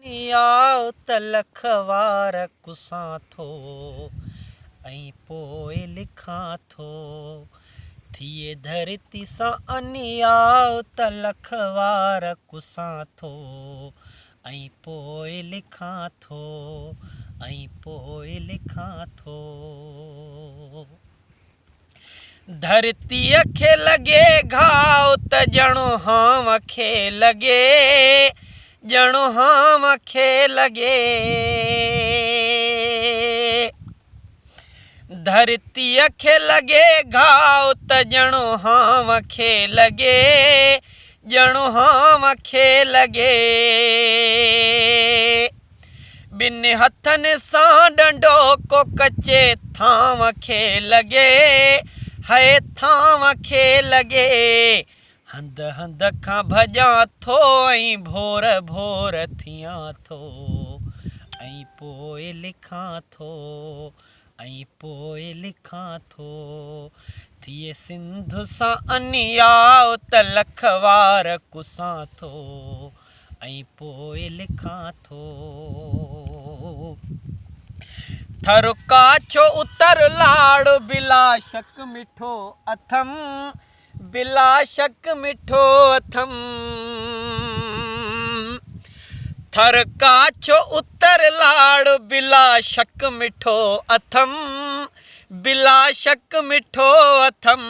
नियाओ त लखवार कुसां थो ऐं पोइ लिखां थो। थिए धरती सां अनियाओ त लखवार कुसां थो ऐं पोइ लिखां थो ऐं पोइ लिखां थो। धरतीअ खे लॻे घाव त ॼणो हांव खे लॻे, ॼणो हांव खे लॻे। धरतीअ खे लॻे घाव त ॼणो हांव खे लॻे, ॼणो हांव खे लॻे। ॿिनि हथनि सां डंडोको कचे थांव खे लॻे, हाय थांव खे लॻे। हंध हंध खां भॼां थो ऐं भोर भोर थियां थो ऐं पोइ लिखां थो ऐं पोइ लिखां थो। थिए सिंध सां अनियाओ त लखवार कुसां थो ऐं पोइ लिखां थो। थर काछो उतर लाड़ बिला शक मिठो अथम, बिला शक मिठो अथम। थर काछो उतर लाड़ बिला शक मिठो अथम, बिला शक मिठो अथम।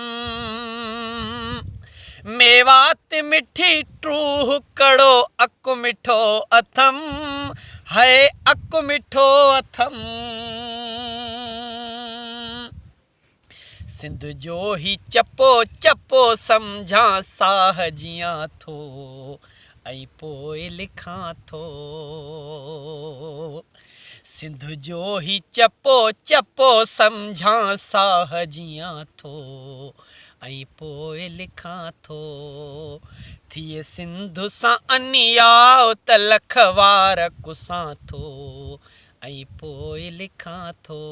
मेवात मिठी ट्रूह कड़ो अक मिठो अथम, है अक मिठो अथम। सिंध जो ही चपो चपो सम्झां साह जियां थो ऐं पोइ लिखां थो। सिंध जो ही चपो चपो सम्झां साह जियां थो ऐं पोइ लिखां थो। थिए सिंध सां अनियाओ त लखवार कुसां थो ऐं पोइ लिखां थो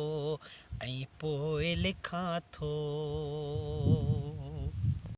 ऐं पोइ लिखां थो।